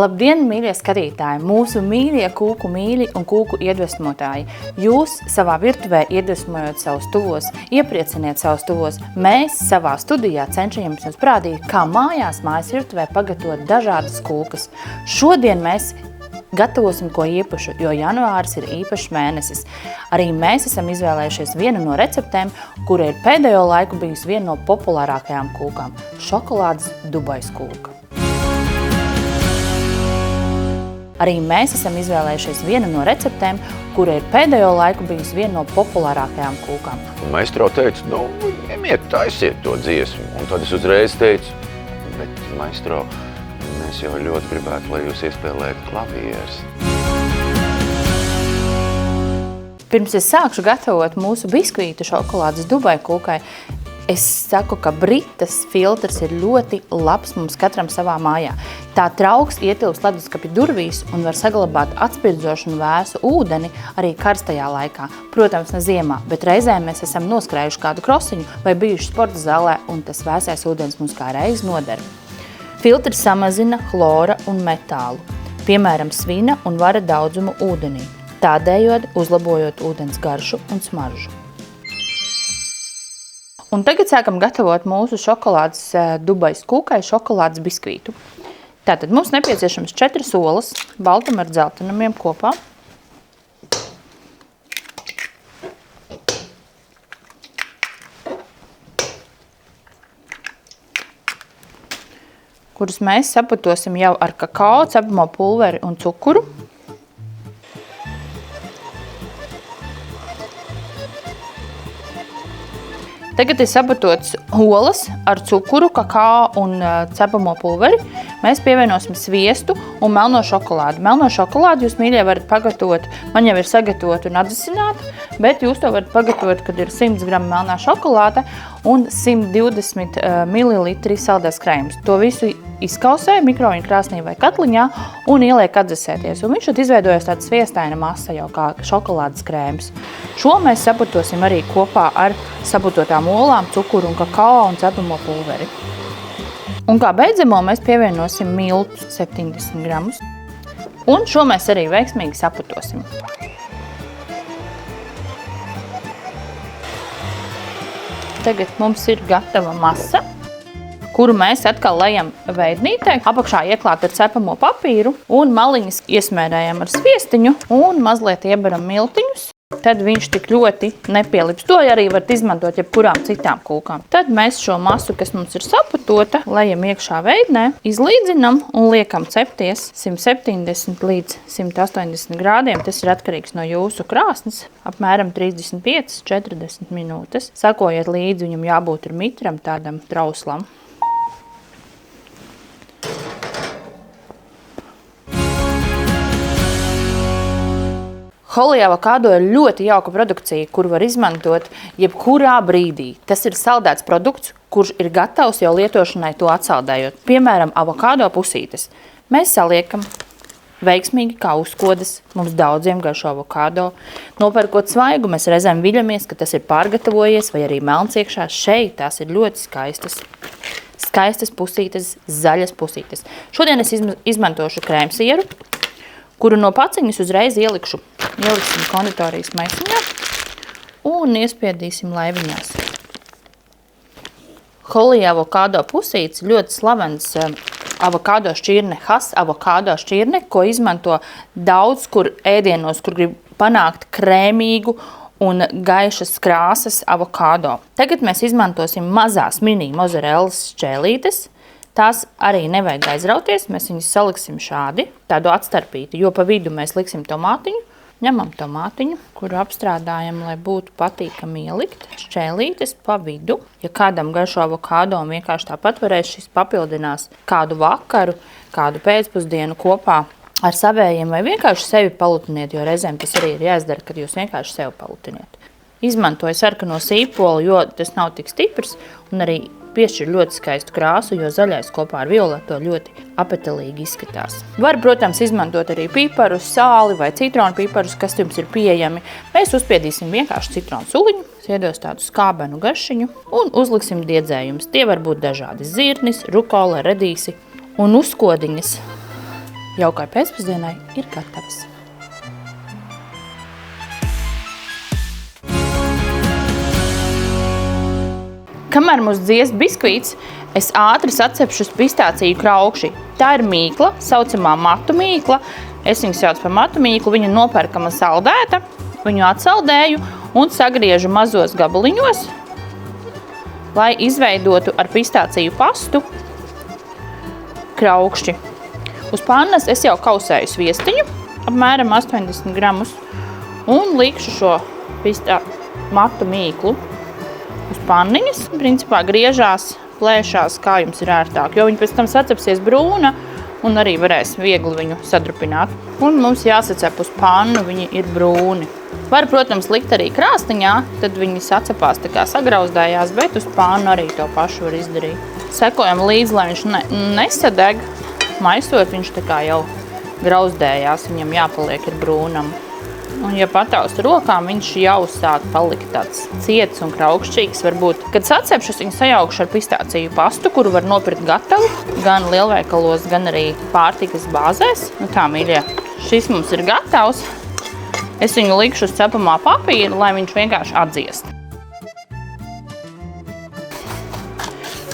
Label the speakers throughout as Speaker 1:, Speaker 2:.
Speaker 1: Labdien, mīļie skatītāji, mūsu mīļie kūku mīļi un kūku iedvesmotāji. Jūs savā virtuvē iedvesmojot savus tuvos, ieprieciniet savus tuvos. Mēs savā studijā cenšamies jums parādīt, kā mājās mājas virtuvē pagatavot dažādas kūkas. Šodien mēs gatavosim ko īpašu, jo janvāris ir īpašs mēnesis. Arī mēs esam izvēlējušies vienu no receptēm, kura ir pēdējo laiku bijusi viena no populārākajām kūkām – šokolādes Dubais kūka. Arī mēs esam izvēlējušies vienu no receptēm, kura ir pēdējo laiku bijusi viena no populārākajām kūkām.
Speaker 2: Maestro teica, ņemiet, taisiet to dziesmu. Un tad es uzreiz teicu, bet maestro, mēs jau ļoti gribētu, lai jūs iespēlētu klavieres.
Speaker 1: Pirms es sākšu gatavot mūsu biskvītu šokolādes Dubai kūkai, es saku, ka Britas filtrs ir ļoti labs mums katram savā mājā. Tā trauks ietilpst leduskapja durvīs un var saglabāt atspirdzošu un vēsu ūdeni arī karstajā laikā. Protams, ne ziemā, bet reizēm mēs esam noskrējuši kādu krosiņu vai bijuši sporta zālē, un tas vēsais ūdens mums kā reiz noder. Filtrs samazina chlora un metālu, piemēram, svina un vara daudzumu ūdenī, tādējādi uzlabojot ūdens garšu un smaržu. Un tagad sākam gatavot mūsu šokolādes Dubais kūkai šokolādes biskvītu. Tātad mums nepieciešams 4 olas, baltam ar dzeltenumiem kopā. Kurus mēs saputosim jau ar kakao, cepamo pulveri un cukuru. Tagad ir saputots olas ar cukuru, kakao un cepamo pulveri. Mēs pievienosim sviestu un melno šokolādi. Melno šokolādi jūs, mīļie, varat pagatavot, man jau ir sagatavot un atdzesināt, bet jūs to varat pagatavot, kad ir 100 gramu melnā šokolāde un 120 ml saldais krējums. To visu izkausē mikroviņu krāsnī vai katliņā un ieliek atdzesēties. Un viņš izveidojas tāda sviestaina masa jau kā šokolādes krējums. Šo mēs saputosim arī kopā ar saputotām olām, cukuru un kakao un cepamo pulveri. Un kā beidzamo mēs pievienosim miltu 70 gramus. Un šo mēs arī veiksmīgi saputosim. Tagad mums ir gatava masa, kuru mēs atkal lejam veidnītē, apakšā ieklāt ar cepamo papīru un maliņas iesmērējam ar sviestiņu un mazliet ieberam miltiņus. Tad viņš tik ļoti nepielips. To arī varat izmantot jebkurām citām kūkām. Tad mēs šo masu, kas mums ir saputota, lejam iekšā veidnē, izlīdzinam un liekam cepties 170 līdz 180 grādiem. Tas ir atkarīgs no jūsu krāsnes, apmēram 35–40 minūtes. Sakojiet līdzi, viņam jābūt ir mitram, tādam trauslam. Holy avokado ir ļoti jauka produkcija, kuru var izmantot jebkurā brīdī. Tas ir saldēts produkts, kurš ir gatavs jau lietošanai to atsaldējot. Piemēram, avokado pusītes. Mēs saliekam veiksmīgi kā uzkodas, mums daudziem garšo avokado. Nopērkot svaigu, mēs reizēm viļamies, ka tas ir pārgatavojies vai arī melns iekšā. Šeit tās ir ļoti skaistas. Skaistas pusītes, zaļas pusītes. Šodien es izmantošu krēmsieru, kuru no paciņas uzreiz ieliksim konditorijas maisiņā un iespiedīsim laiviņās. Holy avokado pusītes ļoti slavens avokado šķirne, Hass avokado šķirne, ko izmanto daudz kur ēdienos, kur grib panākt krēmīgu un gaišas krāsas avokado. Tagad mēs izmantosim mazās mini mozarellas šķēlītes. Tās arī nevajag aizrauties, mēs viņus saliksim šādi, tādu atstarpīti, jo pa vidu mēs liksim tomātiņu. Ņemam tomātiņu, kuru apstrādājam, lai būtu patīkami ielikt, šķēlītes pa vidu. Ja kādam garšo avokado un vienkārši tāpat varēs šis papildinās kādu vakaru, kādu pēcpusdienu kopā ar savējiem vai vienkārši sevi palutiniet, jo reizēm tas arī ir jāizdara, kad jūs vienkārši sevi palutiniet. Izmantoju sarkano sīpolu, jo tas nav tik stiprs un arī piešķir ļoti skaistu krāsu, jo zaļais kopā ar violeto ļoti apetilīgi izskatās. Var, protams, izmantot arī piparus, sāli vai citronu piparus, kas jums ir pieejami. Mēs uzspiedīsim vienkārši citronu suliņu, iedos tādu skābenu garšiņu un uzliksim diedzējumus. Tie var būt dažādi zirnis, rukola, redīsi un uzkodiņas. Jaukai pēcpusdienai ir gatavas. Kamēr mums dziest biskvīts, es ātri sacepšu pistāciju kraukši. Tā ir mīkla, saucamā matu mīkla. Es viņu saucu par matu mīklu, viņa nopērkama saldēta. Viņu atsaldēju un sagriežu mazos gabaliņos, lai izveidotu ar pistāciju pastu kraukšķi. Uz pannas es jau kausēju sviestiņu, apmēram 80 gramus, un likšu šo matu mīklu uz panniņas. Principā griežās, plēšās, kā jums ir ērtāk, jo viņi pēc tam sacepsies brūna un arī varēs viegli viņu sadrupināt. Un mums jāsacep uz pannu, viņi ir brūni. Var, protams, likt arī krāstiņā, tad viņi sacepās tā kā sagrauzdējās, bet uz pannu arī to pašu var izdarīt. Sekojam līdzi, lai viņš nesadeg. Maisot, viņš tā kā jau grauzdējās, viņam jāpaliek ir brūnam. Un, ja pataust rokām, viņš jau sāk palikt tāds ciets un kraukšķīgs varbūt. Kad sacepšus, viņu sajaukšu ar pistāciju pastu, kuru var nopirkt gatavu, gan lielveikalos, gan arī pārtikas bāzēs. Nu tā, mīļie, šis mums ir gatavs. Es viņu likšu uz cepamā papīra, lai viņš vienkārši atdziest.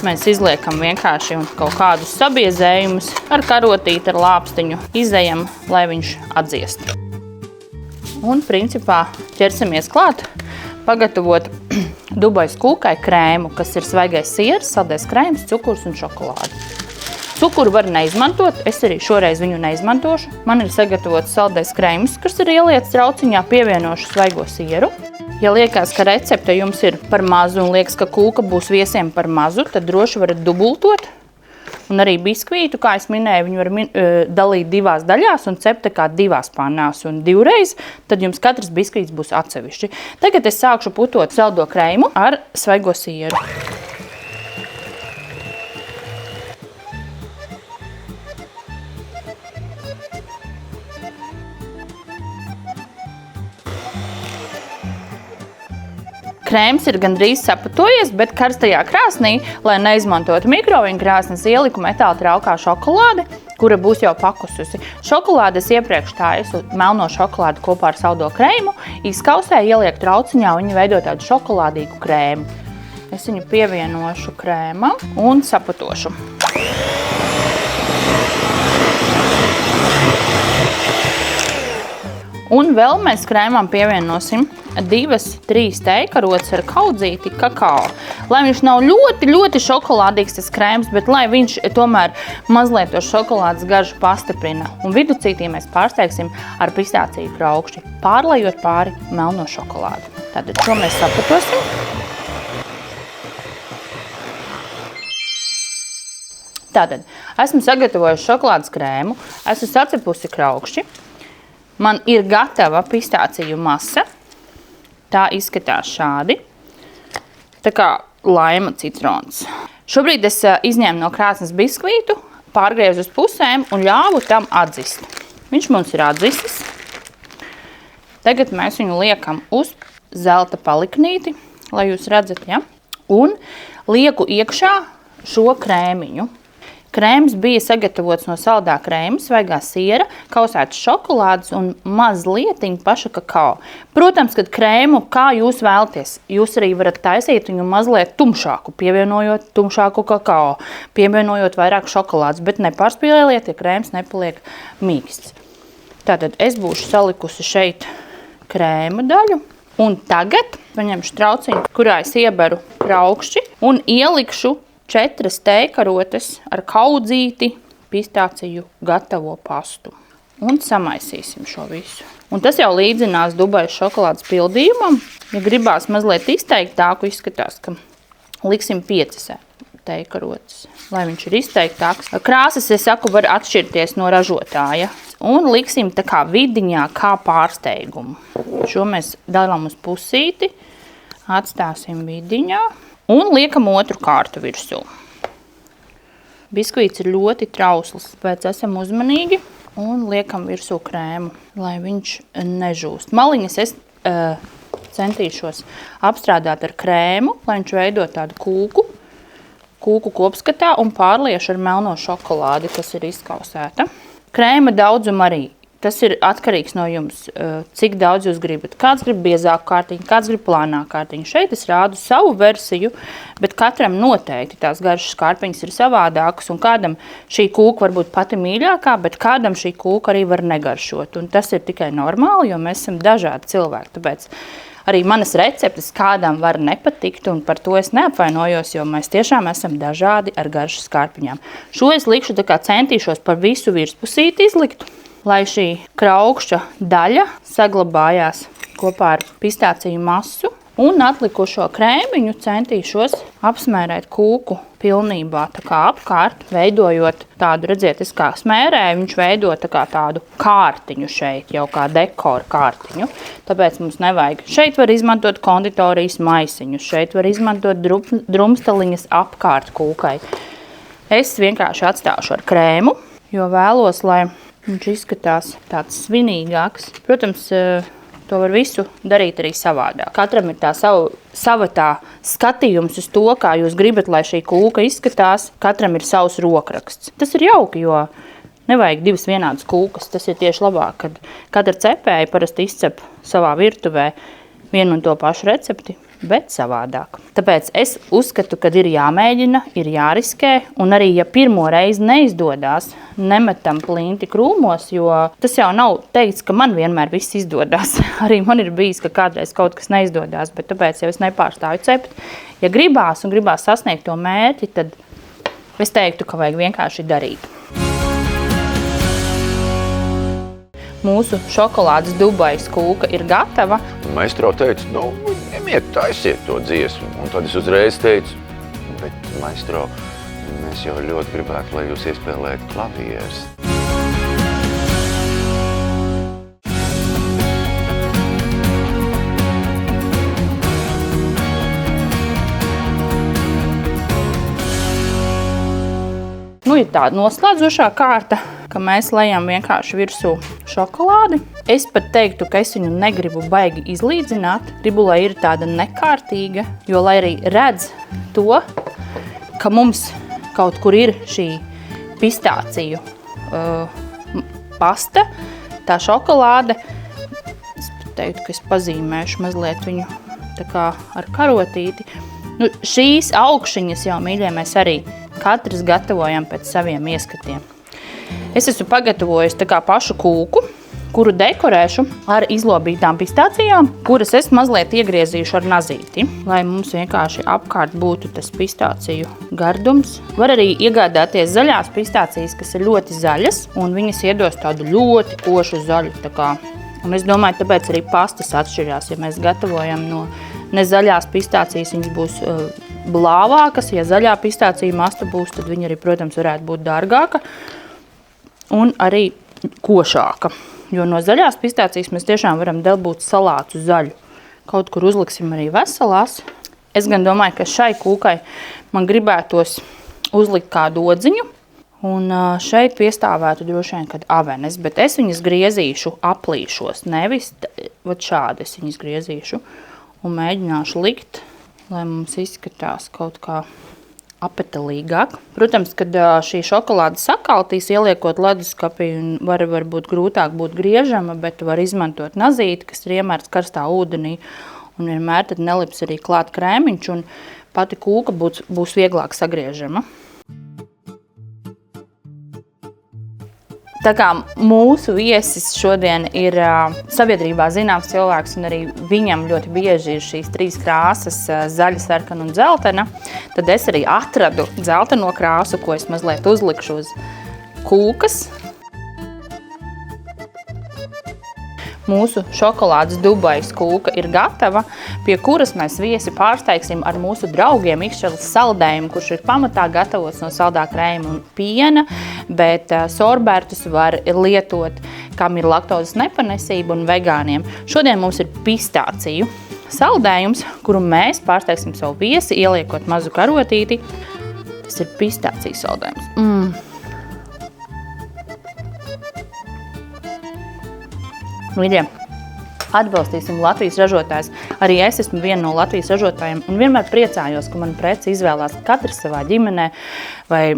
Speaker 1: Mēs izliekam vienkārši kaut kādus sabiezējumus ar karotīti, ar lāpstiņu. Izejam, lai viņš atdziest. Un, principā, ķersimies klāt pagatavot Dubais kūkai krēmu, kas ir svaigais siers, saldais krēms, cukurs un šokolāde. Cukuru var neizmantot, es arī šoreiz viņu neizmantošu. Man ir sagatavots saldais krēms, kas ir ieliets trauciņā, pievienošu svaigo sieru. Ja liekas, ka recepte jums ir par mazu un liekas, ka kūka būs viesiem par mazu, tad droši varat dubultot. Un arī biskvītu, kā es minēju, viņu var dalīt divās daļās un cept kā divās pannās un divreiz, tad jums katrs biskvīts būs atsevišķi. Tagad es sākšu putot saldo krēmu ar svaigo sieru. Krēms ir gandrīz sapatojies, bet karstajā krāsnī, lai neizmantotu mikroviņu krāsnes, ieliku metāla traukā šokolādi, kura būs jau pakususi. Šokolādes iepriekš tāju melno šokolādi kopā ar saldo krēmu, izkausēju, ielieku trauciņā un viņa veido tādu šokolādīgu krēmu. Es viņu pievienošu krēmam un sapatošu. Un vēl mēs krēmam pievienosim 2-3 teikarotes ar kaudzīti kakao. Lai viņš nav ļoti šokolādīgs tas krēms, bet lai viņš tomēr mazliet to šokolādes garšu pastiprina. Un viducītī mēs pārsteigsim ar pistāciju kraukšķi, pārlejot pāri melno šokolādi. Tātad šo mēs sapatosim. Tātad esmu sagatavojusi šokolādes krēmu, esmu sacepusi kraukšķi. Man ir gatava pistāciju masa. Tā izskatās šādi. Tā kā laima citrons. Šobrīd es izņēmu no krāsnes biskvītu, pārgriezu uz pusēm un ļāvu tam atzist. Viņš mums ir atzisis. Tagad mēs viņu liekam uz zelta paliknīti, lai jūs redzat, ja? Un lieku iekšā šo krēmiņu. Krēms bija sagatavots no saldā krēma, svaigā siera, kausētas šokolādes un mazlietiņ paša kakao. Protams, kad krēmu, kā jūs vēlaties, jūs arī varat taisīt viņu mazliet tumšāku, pievienojot tumšāku kakao, pievienojot vairāk šokolādes, bet nepārspīlējiet, ja krēms nepaliek mīksts. Tātad es būšu salikusi šeit krēma daļu. Un tagad paņemšu trauciņu, kurā es ieberu kraukšķi un ielikšu 4 teikarotes ar kaudzīti pistāciju gatavo pastu. Un samaisīsim šo visu. Un tas jau līdzinās Dubais šokolādes pildījumam. Ja gribās mazliet izteiktāku, izskatās, ka liksim 5 teikarotes, lai viņš ir izteiktāks. Krāsas, es saku, var atšķirties no ražotāja. Un liksim tā kā vidiņā, kā pārsteigumu. Šo mēs dalām uz pusīti, atstāsim vidiņā. Un liekam otru kārtu virsū. Biskvīts ir ļoti trausls, pēc esam uzmanīgi un liekam virsū krēmu, lai viņš nežūst. Maliņas es centīšos apstrādāt ar krēmu, lai viņš veido tādu kūku kopskatā un pārliešu ar melno šokolādi, kas ir izkausēta. Krēma daudzumu arī. Tas ir atkarīgs no jums, cik daudz jūs gribat. Kāds grib biezāku kārtiņu, kāds grib plānāku kārtiņu. Šeit es rādu savu versiju, bet katram noteikti tās garšas kārpiņas ir savādākas, un kādam šī kūka var būt pati mīļākā, bet kādam šī kūka arī var negaršot. Un tas ir tikai normāli, jo mēs esam dažādi cilvēki. Tāpēc arī manas receptes kādam var nepatikt, un par to es neapvainojos, jo mēs tiešām esam dažādi ar garšas kārpiņām. Šo es likšu, tā kā centīšos par visu virspusīti izlikt, lai šī kraukšķa daļa saglabājās kopā ar pistāciju masu, un atlikušo krēmiņu centīšos apsmērēt kūku pilnībā tā kā apkārt, veidojot tādu, redziet, es kā smērēju, viņš veido tā kā tādu kārtiņu šeit, jau kā dekoru kārtiņu. Tāpēc mums nevajag. Šeit var izmantot konditorijas maisiņus, šeit var izmantot drumstaliņas apkārt kūkai. Es vienkārši atstāšu ar krēmu, jo vēlos, lai viņš izskatās tāds svinīgāks. Protams, to var visu darīt arī savādāk. Katram ir tā sava tā skatījums uz to, kā jūs gribat, lai šī kūka izskatās. Katram ir savs rokraksts. Tas ir jauki, jo nevajag divas vienādas kūkas. Tas ir tieši labāk, kad katra cepēja parasti izcep savā virtuvē vienu un to pašu recepti, bet savādāk. Tāpēc es uzskatu, ka ir jāmēģina, ir jāriskē, un arī, ja pirmo reizi neizdodas, nemetam plinti krūmos, jo tas jau nav teikts, ka man vienmēr viss izdodas. Arī man ir bijis, ka kādreiz kaut kas neizdodas, bet tāpēc jau es nepārstāju cept. Ja gribās un gribās sasniegt to mērķi, tad es teiktu, ka vajag vienkārši darīt. Mūsu šokolādes Dubais kūka ir gatava.
Speaker 2: Maestro teica, ņemiet, taisiet to dziesmu. Un tad es uzreiz teicu, bet, maestro, mēs jau ļoti gribētu, lai jūs iespēlētu klavierus.
Speaker 1: Ir tāda noslēdzošā kārta, ka mēs lejam vienkārši virsū šokolādi. Es pat teiktu, ka es viņu negribu baigi izlīdzināt. Gribu, lai ir tāda nekārtīga, jo lai arī redz to, ka mums kaut kur ir šī pistāciju pasta, tā šokolāde. Es pat teiktu, ka es pazīmēšu mazliet viņu tā kā ar karotīti. Šīs augšiņas jau, mīļie, mēs arī katrs gatavojam pēc saviem ieskatiem. Es esmu pagatavojis tā kā pašu kūku, kuru dekorēšu ar izlobītām pistācijām, kuras es mazliet iegriezīšu ar nazīti, lai mums vienkārši apkārt būtu tas pistāciju gardums. Var arī iegādāties zaļās pistācijas, kas ir ļoti zaļas, un viņas iedos tādu ļoti košu zaļu. Un es domāju, tāpēc arī pastas atšķirās. Ja mēs gatavojam no nezaļās pistācijas, viņas būs blāvākas. Ja zaļā pistācija masta būs, tad viņa arī, protams, varētu būt dārgāka un arī košāka. Jo no zaļās pistācijas mēs tiešām varam dabūt salātu zaļu. Kaut kur uzliksim arī veselās. Es gan domāju, ka šai kūkai man gribētos uzlikt kādu odziņu. Un šeit piestāvētu droši vien, kad avenes, bet es viņas griezīšu aplīšos, nevis šādi es viņas griezīšu un mēģināšu likt, lai mums izskatās kaut kā apetalīgāk. Protams, kad šī šokolāde sakaltīs, ieliekot leduskapī, var būt grūtāk būt griežama, bet var izmantot nazīti, kas ir iemērts karstā ūdenī, un vienmēr tad nelips arī klāt krēmiņš, un pati kūka būs vieglāk sagriežama. Tā kā mūsu viesis šodien ir sabiedrībā zināms cilvēks, un arī viņam ļoti bieži ir šīs trīs krāsas, zaļa, sarkana un dzeltena, tad es arī atradu dzelteno krāsu, ko es mazliet uzlikšu uz kūkas. Mūsu šokolādes Dubais kūka ir gatava, pie kuras mēs viesi pārsteigsim ar mūsu draugiem Ikšķeles saldējumu, kurš ir pamatā gatavots no saldā krējuma un piena, bet sorbērtus var lietot, kam ir laktozes nepanesība un vegāniem. Šodien mums ir pistāciju saldējums, kuru mēs pārsteigsim savu viesi, ieliekot mazu karotīti. Tas ir pistāciju saldējums. Mīļie, atbalstīsim Latvijas ražotājus. Arī es esmu viena no Latvijas ražotājiem un vienmēr priecājos, ka man preci izvēlās katrs savā ģimenē vai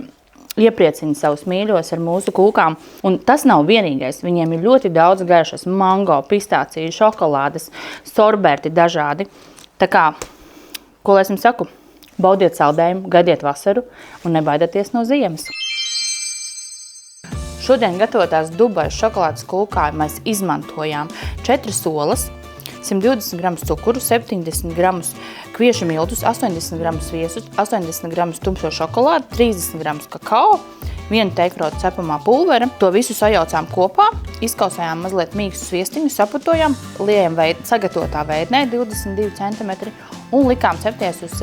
Speaker 1: iepriecina savus mīļos ar mūsu kūkām. Un tas nav vienīgais. Viņiem ir ļoti daudz garšas, mango, pistāciju, šokolādes, sorberti dažādi. Tā kā, ko lai es jums saku? Baudiet saldējumu, gaidiet vasaru un nebaidieties no ziemas. Šodien gatavotās Dubajas šokolādes kūkā mēs izmantojām 4 solas, 120 gramus cukuru, 70 gramus kviešu miltus, 80 gramus sviesus, 80 gramus tumšo šokolādu, 30 gramus kakao, 1 teikrotu cepamā pulvera. To visu sajaucām kopā, izkausējām mazliet mīkstu sviestiņu, saputojām, liejam sagatavotā veidnē 22 cm un likām cepties uz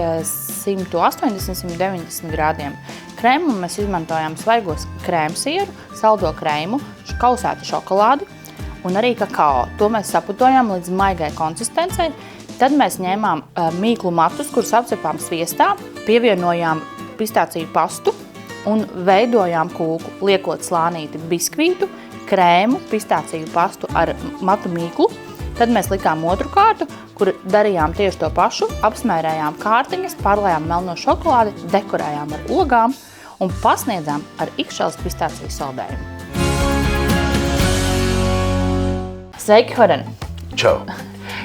Speaker 1: 180–190 grādiem. Krēmu mēs izmantojām svaigos krēmsieru, saldo krēmu, kausētu šokolādi un arī kakao. To mēs saputojām līdz maigai konsistencei. Tad mēs ņēmām mīklu matus, kurus apcepām sviestā, pievienojām pistāciju pastu un veidojām kūku, liekot slānīti biskvītu, krēmu, pistāciju pastu ar matu mīklu. Tad mēs likām otru kārtu, kur darījām tieši to pašu, apsmērējām kārtiņas, pārlējām melno šokolādi, dekorējām ar ogām un pasniedzām ar ikšķeles pistāciju saldējumu. Sveiki, Horen!
Speaker 2: Čau!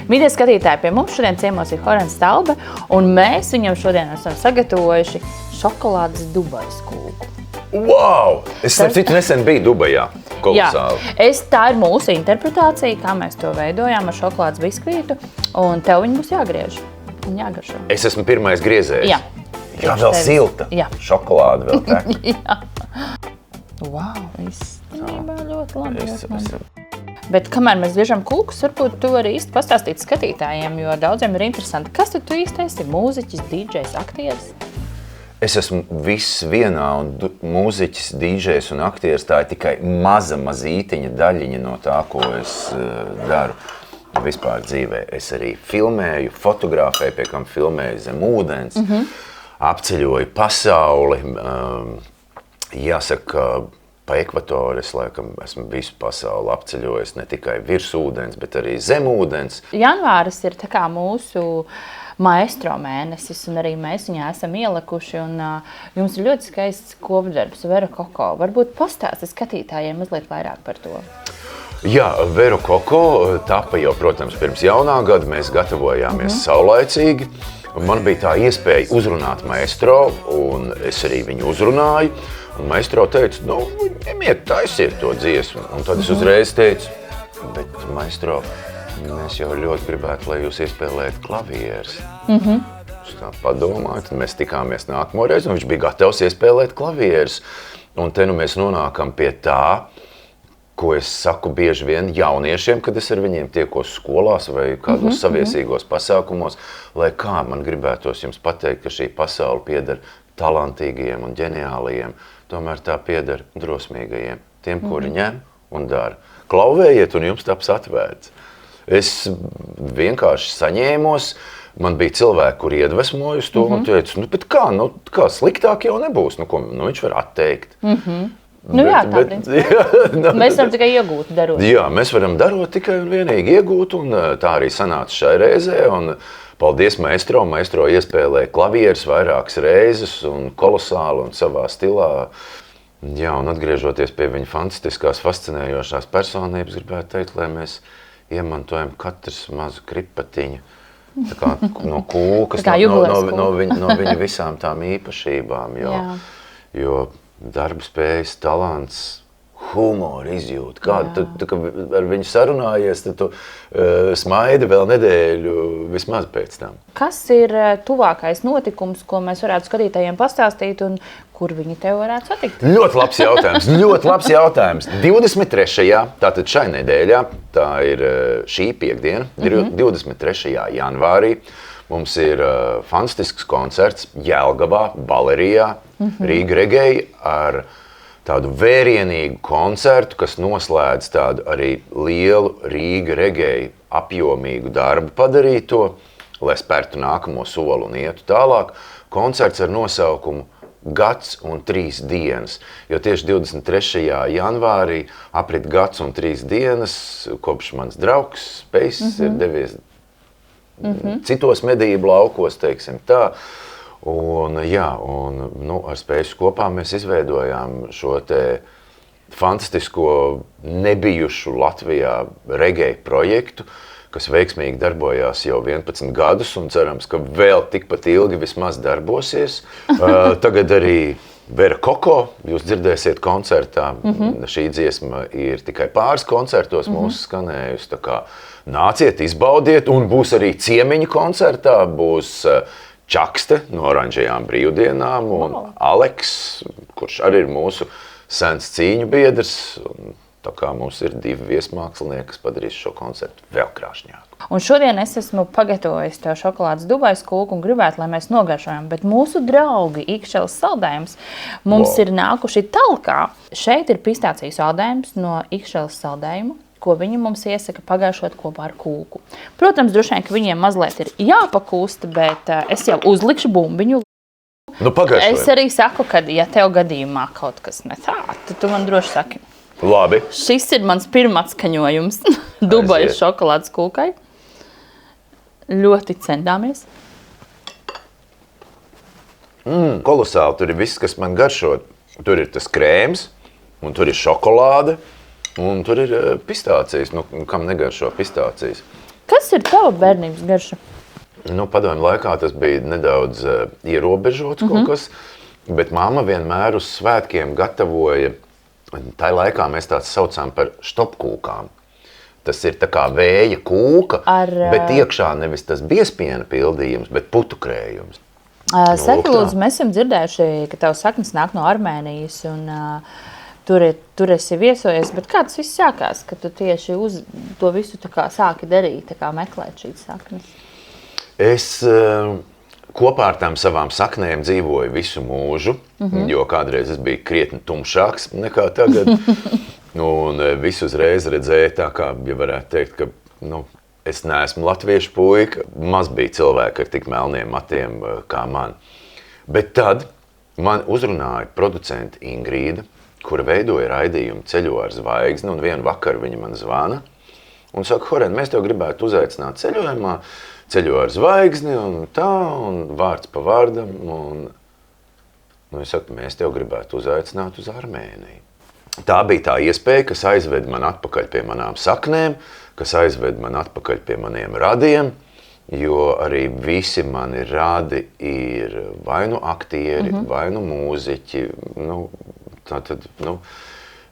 Speaker 1: Mīļie skatītāji, pie mums šodien ciemos ir Horens Stalbe, un mēs viņam šodien esam sagatavojuši šokolādes Dubajas kūku.
Speaker 2: Wow! Es starp citu nesen biju Dubajā. Kolosāli.
Speaker 1: Jā, tā ir mūsu interpretācija, kā mēs to veidojām ar šokolādes biskvītu, un tev viņi būs jāgriež un jāgaršo.
Speaker 2: Es esmu pirmais griezējs.
Speaker 1: Jā.
Speaker 2: Jā, vēl silta.
Speaker 1: Jā.
Speaker 2: Šokolāde vēl tā.
Speaker 1: Jā. Wow, īstenībā ļoti labi. Bet kamēr mēs griežam kūkus, varbūt tu vari īsti pastāstīt skatītājiem, jo daudziem ir interesanti. Kas tad tu īsti esi? Mūziķis, DJs, aktieris?
Speaker 2: Es esmu viss vienā, un mūziķis, DJs un aktieris tā ir tikai mazītiņa daļiņa no tā, ko es daru vispār dzīvē. Es arī filmēju, fotografēju, pie kam filmēju zem ūdens, apceļoju pasauli. Jāsaka, pa ekvatoru es laikam esmu visu pasauli apceļojis, ne tikai virs ūdens, bet arī zem ūdens.
Speaker 1: Janvāris ir tā kā mūsu maestro mēnesis, un arī mēs viņā esam ielikuši, un jums ir ļoti skaists kopdarbs, Vero Koko. Varbūt pastāsti skatītājiem mazliet vairāk par to.
Speaker 2: Jā, Vero Koko tapa jau, protams, pirms jaunā gada, mēs gatavojāmies saulaicīgi. Man bija tā iespēja uzrunāt maestro, un es arī viņu uzrunāju. Un maestro teica, ņemiet, taisiet to dziesmu. Un tad es uzreiz teicu, bet maestro, mēs jau ļoti gribētu, lai jūs iespēlējat klavieres. Es tā padomāju, tad mēs tikāmies nākamo reizi, un viņš bija gatavs iespēlēt klavieres. Un te mēs nonākam pie tā, ko es saku bieži vien jauniešiem, kad es ar viņiem tiekos skolās vai kādos saviesīgos pasākumos, lai kā man gribētos jums pateikt, ka šī pasaule pieder talantīgajiem un ģeniālajiem, tomēr tā pieder drosmīgajiem, tiem, kuri ņem un dara. Klauvējiet un jums taps atvērts. Es vienkārši saņēmos, man bija cilvēki, kuri iedvesmoja uz to un teica, bet kā, sliktāk jau nebūs, viņš var atteikt.
Speaker 1: Jā, tā principā. Mēs varam tikai iegūt, darot.
Speaker 2: Jā, mēs varam darot tikai un vienīgi iegūt, un tā arī sanāca šai reizē, un paldies maestro. Maestro iespēlēja klavieres vairākas reizes, un kolosāli un savā stilā. Jā, un atgriežoties pie viņa fantastiskās, fascinējošās personības, gribētu teikt, lai mēs iemantojam katrs mazu kripatiņu, tā kā no kūkas, no viņa visām tām īpašībām, jo darba spējas, talants, humora izjūta. Kādu tu ar viņu sarunājies, tad tu smaidi vēl nedēļu vismaz pēc tam.
Speaker 1: Kas ir tuvākais notikums, ko mēs varētu skatītājiem pastāstīt un kur viņi tev varētu satikt?
Speaker 2: Ļoti labs jautājums. 23. tātad šai nedēļā, tā ir šī piekdiena, 23. janvārī, mums ir fantastisks koncerts Jelgavā, Balerijā, Rīga Regēja ar tādu vērienīgu koncertu, kas noslēdz tādu arī lielu Rīga Regēja apjomīgu darbu padarīto, lai spērtu nākamo soli un ietu tālāk. Koncerts ar nosaukumu Gads un 3 dienas, jo tieši 23. janvārī aprit gads un 3 dienas, kopš mans draugs Spejs ir devies citos medību laukos, teiksim tā. Un, jā, ar Spēju kopā mēs izveidojām šo te fantastisko nebijušu Latvijā reggae projektu, kas veiksmīgi darbojās jau 11 gadus un cerams, ka vēl tikpat ilgi vismaz darbosies. Tagad arī Vera Koko, jūs dzirdēsiet koncertā. Šī dziesma ir tikai pāris koncertos mūsu skanējusi. Tā kā nāciet, izbaudiet, un būs arī ciemiņu koncertā. Būs Čakste no Oranžajām brīvdienām un Aleks, kurš arī ir mūsu sens cīņu biedrs. Tā kā mums ir 2 viesmākslinieki, kas padarīs šo koncertu vēl krāšņāku.
Speaker 1: Un šodien es esmu pagatavojis tev šokolādes Dubais kūku un gribētu, lai mēs nogaršojam. Bet mūsu draugi Ikšķeles saldējums mums ir nākuši talkā. Šeit ir pistāciju saldējums no Ikšķeles saldējumu, ko viņi mums iesaka pagaršot kopā ar kūku. Protams, droši vien, ka viņiem mazliet ir jāpakūsta, bet es jau uzlikšu bumbiņu. Es arī saku, ka ja tev gadījumā kaut kas ne tā, tad tu man droši saki.
Speaker 2: Labi.
Speaker 1: Šis ir mans pirmais skaņojums Dubajas šokolādes kūkai. Ļoti centāmies.
Speaker 2: Kolosāli, tur ir viss, kas man garšo. Tur ir tas krēms, un tur ir šokolāde, un tur ir pistācijas. Kam negaršo pistācijas?
Speaker 1: Kas ir tava bērnības garša?
Speaker 2: Padomju laikā tas bija nedaudz ierobežots kaut kas, bet mamma vienmēr uz svētkiem gatavoja. Tā laikā mēs tās saucām par štopkūkām. Tas ir tā kā vēja kūka, bet iekšā nevis tas biespiena pildījums, bet putu krējums.
Speaker 1: Saki, lūdzu, mēs esam dzirdējuši, ka tavs saknes nāk no Armēnijas un tur esi viesojies, bet kā tas viss sākās, ka tu tieši uz to visu tā kā sāki darīt, tā kā meklēt šīs saknes?
Speaker 2: Es kopā ar tām savām saknēm dzīvoju visu mūžu, jo kādreiz es biju krietni tumšāks nekā tagad. Un visu uzreiz redzēju tā kā, ja varētu teikt, ka es neesmu latviešu puika. Maz bija cilvēki ar tik melniem matiem kā man. Bet tad man uzrunāja producente Ingrīda, kura veidoja raidījumu Ceļo ar zvaigzni, un vienu vakaru viņa man zvana un saka, Horen, mēs tev gribētu uzaicināt ceļojumā, Ceļo ar zvaigzni un tā, un vārds pa vārdam. Es saku, mēs tev gribētu uzaicināt uz Armēniju. Tā bija tā iespēja, kas aizved man atpakaļ pie manām saknēm, kas aizved man atpakaļ pie maniem radiem, jo arī visi mani radi ir vai nu aktieri, vai nu mūziķi.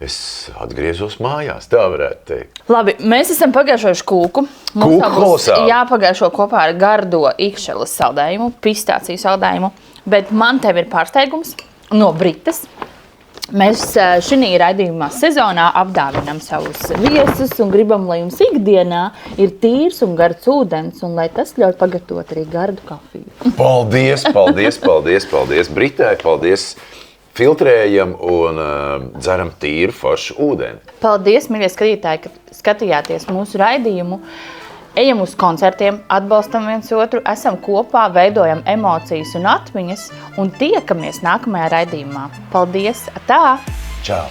Speaker 2: Es atgriezos mājās, tā varētu teikt.
Speaker 1: Labi, mēs esam pagaršojuši kūku. Mums būs jāpagaršo kopā ar gardo Ikšķeles saldējumu, pistāciju saldējumu. Bet man tev ir pārsteigums no Britas. Mēs šī raidījumā sezonā apdāvinām savus viesus un gribam, lai jums ikdienā ir tīrs un gards ūdens un lai tas ļauj pagatavot arī gardu kafiju.
Speaker 2: Paldies, paldies, paldies, paldies Britai, paldies. Filtrējam un dzeram tīru foršu ūdeni.
Speaker 1: Paldies, mīļie skatītāji, ka skatījāties mūsu raidījumu. Ejam uz koncertiem, atbalstam viens otru, esam kopā, veidojam emocijas un atmiņas un tiekamies nākamajā raidījumā. Paldies! Tā!
Speaker 2: Čau!